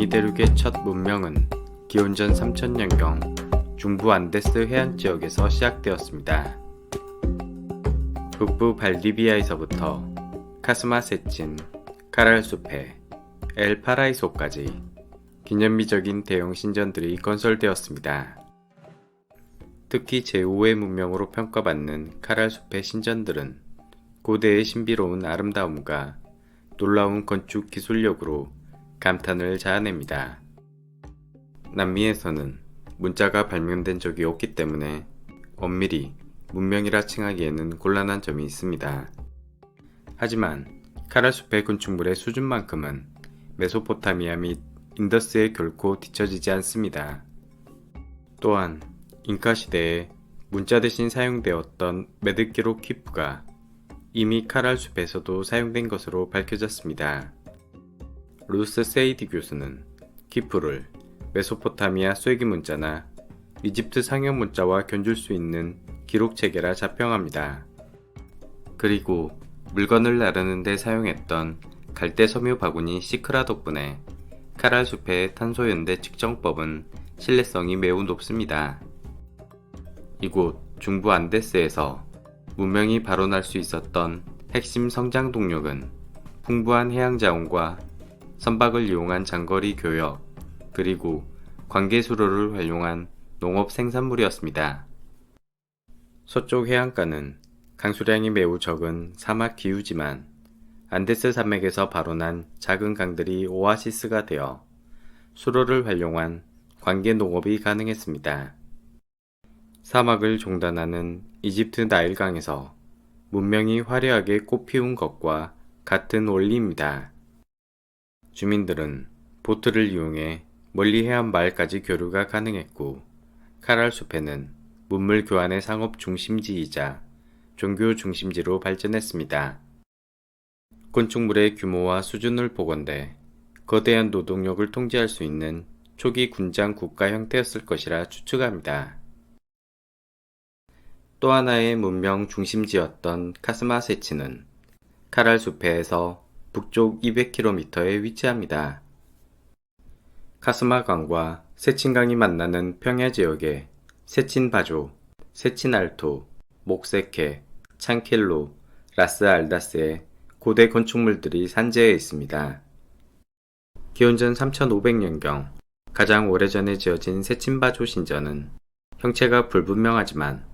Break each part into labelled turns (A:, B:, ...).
A: 남미 대륙의 첫 문명은 기원전 3000년경 중부 안데스 해안 지역에서 시작되었습니다. 북부 발디비아에서부터 카스마세친, 카랄수페, 엘파라이소까지 기념비적인 대형 신전들이 건설되었습니다. 특히 제5의 문명으로 평가받는 카랄수페 신전들은 고대의 신비로운 아름다움과 놀라운 건축 기술력으로 감탄을 자아냅니다. 남미에서는 문자가 발명된 적이 없기 때문에 엄밀히 문명이라 칭하기에는 곤란한 점이 있습니다. 하지만 카랄수페 건축물의 수준만큼은 메소포타미아 및 인더스에 결코 뒤처지지 않습니다. 또한 잉카 시대에 문자 대신 사용되었던 메드키로키프가 이미 카랄숲에서도 사용된 것으로 밝혀졌습니다. 루스 세이디 교수는 키프를 메소포타미아 쐐기 문자나 이집트 상형 문자와 견줄 수 있는 기록 체계라 자평합니다. 그리고 물건을 나르는 데 사용했던 갈대 섬유 바구니 시크라 덕분에 카랄숲의 탄소연대 측정법은 신뢰성이 매우 높습니다. 이곳 중부 안데스에서 문명이 발원할 수 있었던 핵심 성장 동력은 풍부한 해양 자원과 선박을 이용한 장거리 교역, 그리고 관계수로를 활용한 농업 생산물이었습니다. 서쪽 해안가는 강수량이 매우 적은 사막 기후지만 안데스 산맥에서 발원한 작은 강들이 오아시스가 되어 수로를 활용한 관계 농업이 가능했습니다. 사막을 종단하는 이집트 나일강에서 문명이 화려하게 꽃피운 것과 같은 원리입니다. 주민들은 보트를 이용해 멀리 해안 마을까지 교류가 가능했고, 카랄숲에는 문물 교환의 상업 중심지이자 종교 중심지로 발전했습니다. 건축물의 규모와 수준을 보건대 거대한 노동력을 통제할 수 있는 초기 군장 국가 형태였을 것이라 추측합니다. 또 하나의 문명 중심지였던 카스마세치는 카랄수페에서 북쪽 200km에 위치합니다. 카스마강과 세친강이 만나는 평야 지역에 세친바조, 세친알토, 목세케, 찬킬로, 라스알다스의 고대 건축물들이 산재해 있습니다. 기원전 3500년경 가장 오래전에 지어진 세친바조 신전은 형체가 불분명하지만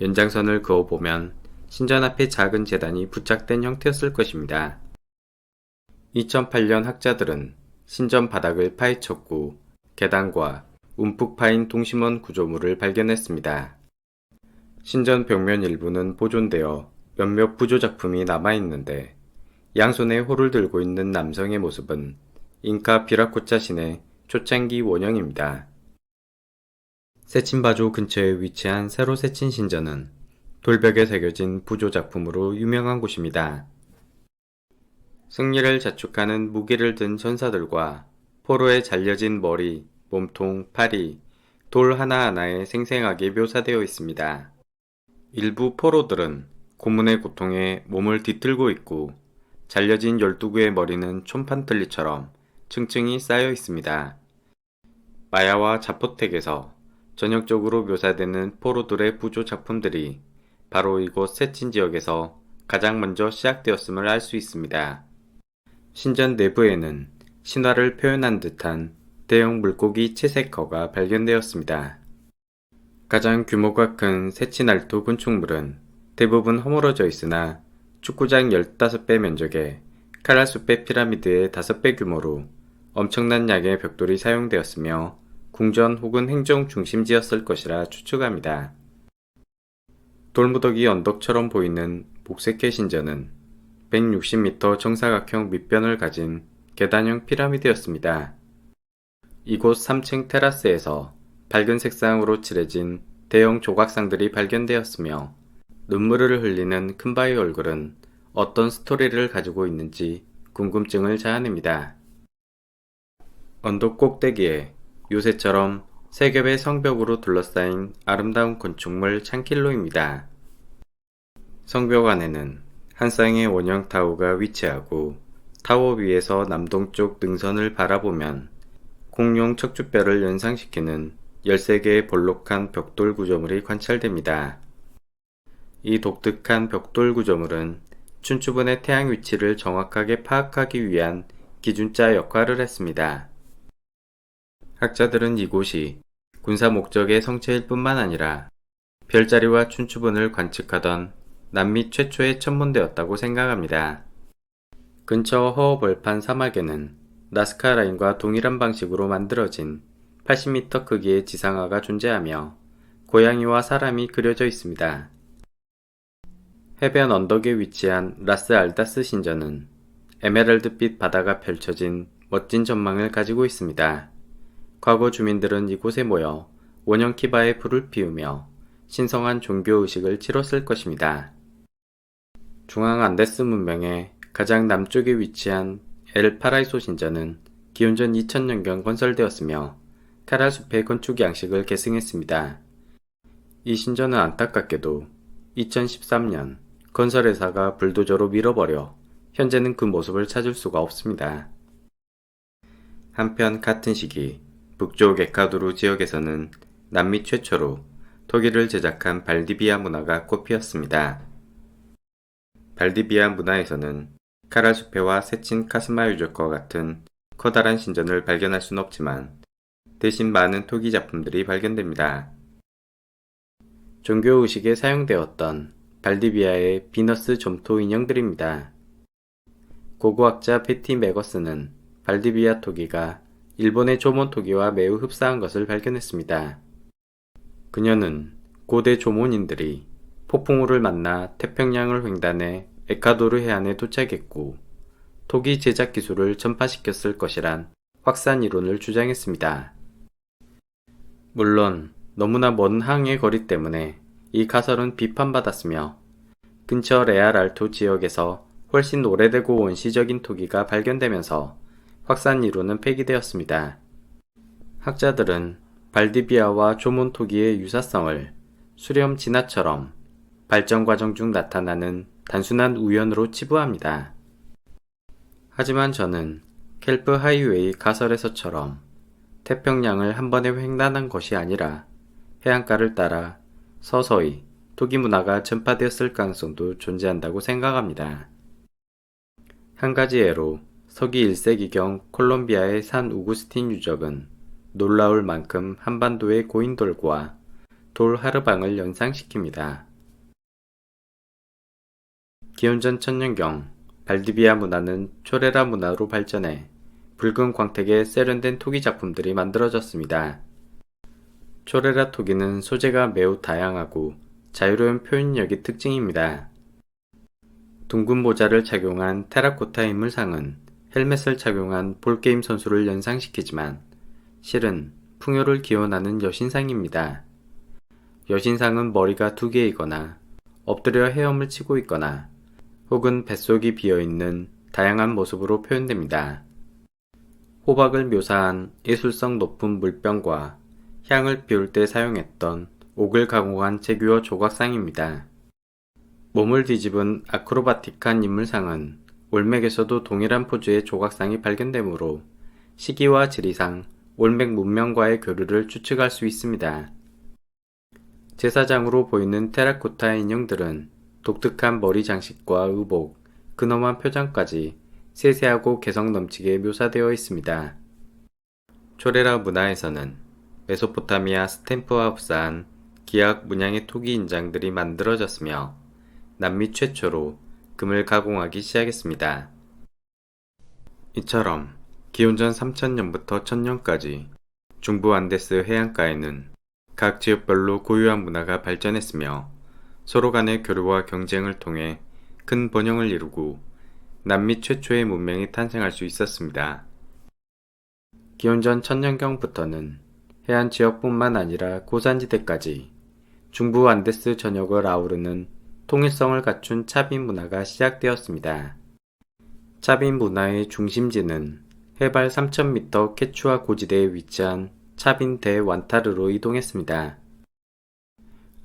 A: 연장선을 그어보면 신전 앞에 작은 제단이 부착된 형태였을 것입니다. 2008년 학자들은 신전 바닥을 파헤쳤고 계단과 움푹 파인 동심원 구조물을 발견했습니다. 신전 벽면 일부는 보존되어 몇몇 부조작품이 남아있는데 양손에 호를 들고 있는 남성의 모습은 잉카 비라코차 신의 초창기 원형입니다. 세친바조 근처에 위치한 세로 세친 신전은 돌벽에 새겨진 부조작품으로 유명한 곳입니다. 승리를 자축하는 무기를 든 전사들과 포로의 잘려진 머리, 몸통, 팔이 돌 하나하나에 생생하게 묘사되어 있습니다. 일부 포로들은 고문의 고통에 몸을 뒤틀고 있고 잘려진 12구의 머리는 촌판틀리처럼 층층이 쌓여 있습니다. 마야와 자포텍에서 전형적으로 묘사되는 포로들의 부조 작품들이 바로 이곳 세친 지역에서 가장 먼저 시작되었음을 알 수 있습니다. 신전 내부에는 신화를 표현한 듯한 대형 물고기 채색커가 발견되었습니다. 가장 규모가 큰 세친알토 건축물은 대부분 허물어져 있으나 축구장 15배 면적에 카랄수페 피라미드의 5배 규모로 엄청난 양의 벽돌이 사용되었으며 궁전 혹은 행정 중심지였을 것이라 추측합니다. 돌무더기 언덕처럼 보이는 목세케 신전은 160m 정사각형 밑변을 가진 계단형 피라미드였습니다. 이곳 3층 테라스에서 밝은 색상으로 칠해진 대형 조각상들이 발견되었으며 눈물을 흘리는 큰바의 얼굴은 어떤 스토리를 가지고 있는지 궁금증을 자아냅니다. 언덕 꼭대기에 요새처럼 세 겹의 성벽으로 둘러싸인 아름다운 건축물 찬킬로입니다. 성벽 안에는 한 쌍의 원형 타워가 위치하고 타워 위에서 남동쪽 능선을 바라보면 공룡 척추뼈를 연상시키는 13개의 볼록한 벽돌 구조물이 관찰됩니다. 이 독특한 벽돌 구조물은 춘추본의 태양 위치를 정확하게 파악하기 위한 기준자 역할을 했습니다. 학자들은 이곳이 군사 목적의 성체일 뿐만 아니라 별자리와 춘추본을 관측하던 남미 최초의 천문대였다고 생각합니다. 근처 허허벌판 사막에는 나스카 라인과 동일한 방식으로 만들어진 80m 크기의 지상화가 존재하며 고양이와 사람이 그려져 있습니다. 해변 언덕에 위치한 라스 알다스 신전은 에메랄드빛 바다가 펼쳐진 멋진 전망을 가지고 있습니다. 과거 주민들은 이곳에 모여 원형 키바에 불을 피우며 신성한 종교의식을 치렀을 것입니다. 중앙 안데스 문명의 가장 남쪽에 위치한 엘 파라이소 신전은 기원전 2000년경 건설되었으며 카랄숲의 건축 양식을 계승했습니다. 이 신전은 안타깝게도 2013년 건설회사가 불도저로 밀어버려 현재는 그 모습을 찾을 수가 없습니다. 한편 같은 시기 북쪽 에콰도르 지역에서는 남미 최초로 토기를 제작한 발디비아 문화가 꽃피었습니다. 발디비아 문화에서는 카랄숲해와 세친 카스마유족과 같은 커다란 신전을 발견할 수는 없지만 대신 많은 토기 작품들이 발견됩니다. 종교의식에 사용되었던 발디비아의 비너스 점토 인형들입니다. 고고학자 패티 메거스는 발디비아 토기가 일본의 조몬 토기와 매우 흡사한 것을 발견했습니다. 그녀는 고대 조몬인들이 폭풍우를 만나 태평양을 횡단해 에콰도르 해안에 도착했고 토기 제작 기술을 전파시켰을 것이란 확산 이론을 주장했습니다. 물론 너무나 먼 항해 거리 때문에 이 가설은 비판받았으며 근처 레알 알토 지역에서 훨씬 오래되고 원시적인 토기가 발견되면서 확산 이론은 폐기되었습니다. 학자들은 발디비아와 조몬 토기의 유사성을 수렴 진화처럼 발전 과정 중 나타나는 단순한 우연으로 치부합니다. 하지만 저는 켈프 하이웨이 가설에서처럼 태평양을 한 번에 횡단한 것이 아니라 해안가를 따라 서서히 토기 문화가 전파되었을 가능성도 존재한다고 생각합니다. 한 가지 예로 서기 1세기경 콜롬비아의 산 우구스틴 유적은 놀라울 만큼 한반도의 고인돌과 돌 하르방을 연상시킵니다. 기원전 1000년경 발디비아 문화는 초레라 문화로 발전해 붉은 광택의 세련된 토기 작품들이 만들어졌습니다. 초레라 토기는 소재가 매우 다양하고 자유로운 표현력이 특징입니다. 둥근 모자를 착용한 테라코타 인물상은 헬멧을 착용한 볼게임 선수를 연상시키지만 실은 풍요를 기원하는 여신상입니다. 여신상은 머리가 2개이거나 엎드려 헤엄을 치고 있거나 혹은 뱃속이 비어있는 다양한 모습으로 표현됩니다. 호박을 묘사한 예술성 높은 물병과 향을 피울 때 사용했던 옥을 가공한 제규어 조각상입니다. 몸을 뒤집은 아크로바틱한 인물상은 올맥에서도 동일한 포즈의 조각상이 발견되므로 시기와 지리상 올맥 문명과의 교류를 추측할 수 있습니다. 제사장으로 보이는 테라코타 인형들은 독특한 머리 장식과 의복, 근엄한 표정까지 세세하고 개성 넘치게 묘사되어 있습니다. 초레라 문화에서는 메소포타미아 스탬프와 흡사한 기악 문양의 토기 인장들이 만들어졌으며 남미 최초로 금을 가공하기 시작했습니다. 이처럼 기원전 3000년부터 1000년까지 중부 안데스 해안가에는 각 지역별로 고유한 문화가 발전했으며 서로 간의 교류와 경쟁을 통해 큰 번영을 이루고 남미 최초의 문명이 탄생할 수 있었습니다. 기원전 1000년경부터는 해안 지역뿐만 아니라 고산지대까지 중부 안데스 전역을 아우르는 통일성을 갖춘 차빈 문화가 시작되었습니다. 차빈 문화의 중심지는 해발 3000m 케추아 고지대에 위치한 차빈 대 완타르로 이동했습니다.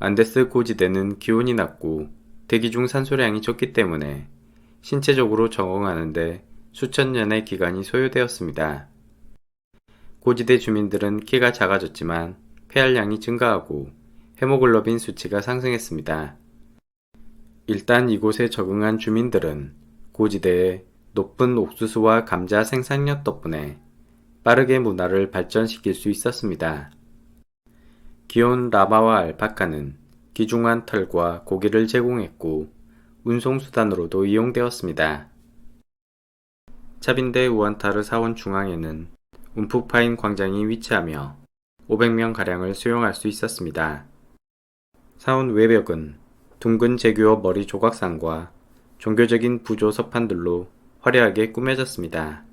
A: 안데스 고지대는 기온이 낮고 대기 중 산소량이 적기 때문에 신체적으로 적응하는데 수천 년의 기간이 소요되었습니다. 고지대 주민들은 키가 작아졌지만 폐활량이 증가하고 헤모글로빈 수치가 상승했습니다. 일단 이곳에 적응한 주민들은 고지대의 높은 옥수수와 감자 생산력 덕분에 빠르게 문화를 발전시킬 수 있었습니다. 귀여운 라마와 알파카는 귀중한 털과 고기를 제공했고 운송수단으로도 이용되었습니다. 차빈대 우안타르 사원 중앙에는 움푹 파인 광장이 위치하며 500명가량을 수용할 수 있었습니다. 사원 외벽은 둥근 제규어 머리 조각상과 종교적인 부조 서판들로 화려하게 꾸며졌습니다.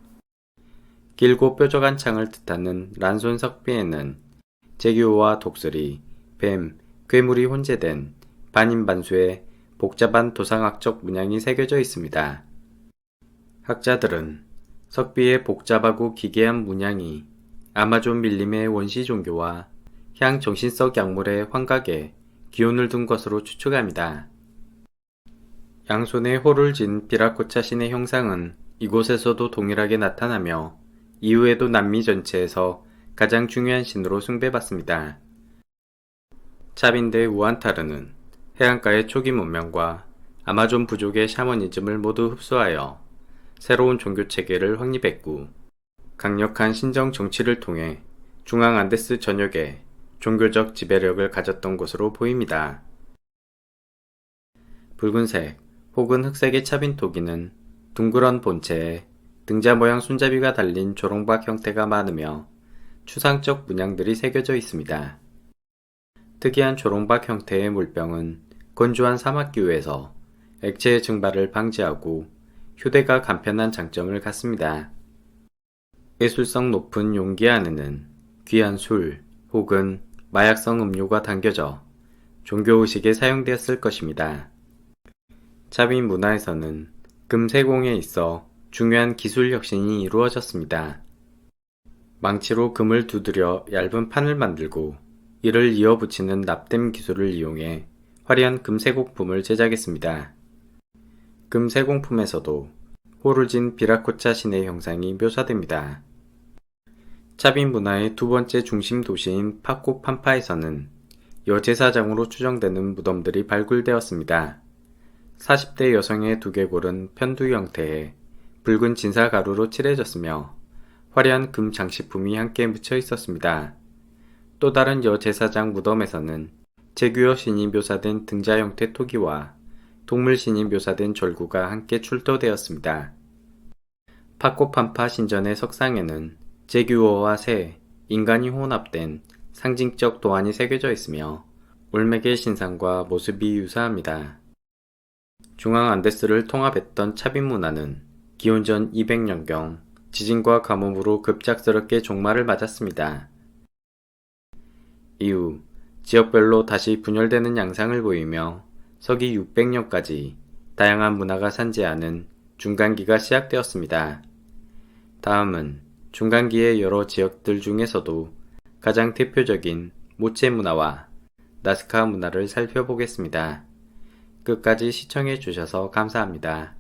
A: 길고 뾰족한 창을 뜻하는 란손 석비에는 제규어와 독수리, 뱀, 괴물이 혼재된 반인반수의 복잡한 도상학적 문양이 새겨져 있습니다. 학자들은 석비의 복잡하고 기괴한 문양이 아마존 밀림의 원시 종교와 향정신석 약물의 환각에 기운을 둔 것으로 추측합니다. 양손에 호를 쥔 비라코차 신의 형상은 이곳에서도 동일하게 나타나며 이후에도 남미 전체에서 가장 중요한 신으로 숭배받습니다. 차빈대 우안타르는 해안가의 초기 문명과 아마존 부족의 샤머니즘을 모두 흡수하여 새로운 종교체계를 확립했고 강력한 신정 정치를 통해 중앙 안데스 전역에 종교적 지배력을 가졌던 것으로 보입니다. 붉은색 혹은 흑색의 차빈토기는 둥그런 본체에 등자 모양 손잡이가 달린 조롱박 형태가 많으며 추상적 문양들이 새겨져 있습니다. 특이한 조롱박 형태의 물병은 건조한 사막기후에서 액체의 증발을 방지하고 휴대가 간편한 장점을 갖습니다. 예술성 높은 용기 안에는 귀한 술 혹은 마약성 음료가 담겨져 종교의식에 사용되었을 것입니다. 차빈 문화에서는 금세공에 있어 중요한 기술 혁신이 이루어졌습니다. 망치로 금을 두드려 얇은 판을 만들고 이를 이어붙이는 납땜 기술을 이용해 화려한 금세공품을 제작했습니다. 금세공품에서도 호를 진 비라코차 신의 형상이 묘사됩니다. 차빈 문화의 두 번째 중심 도시인 파코 판파에서는 여제사장으로 추정되는 무덤들이 발굴되었습니다. 40대 여성의 두개골은 편두 형태의 붉은 진사 가루로 칠해졌으며 화려한 금 장식품이 함께 묻혀 있었습니다. 또 다른 여제사장 무덤에서는 제규어 신이 묘사된 등자 형태 토기와 동물 신이 묘사된 절구가 함께 출토되었습니다. 파코판파 신전의 석상에는 제규어와 새, 인간이 혼합된 상징적 도안이 새겨져 있으며 올메게 신상과 모습이 유사합니다. 중앙 안데스를 통합했던 차빈 문화는 기원전 200년경 지진과 가뭄으로 급작스럽게 종말을 맞았습니다. 이후 지역별로 다시 분열되는 양상을 보이며 서기 600년까지 다양한 문화가 산재하는 중간기가 시작되었습니다. 다음은 중간기의 여러 지역들 중에서도 가장 대표적인 모체 문화와 나스카 문화를 살펴보겠습니다. 끝까지 시청해 주셔서 감사합니다.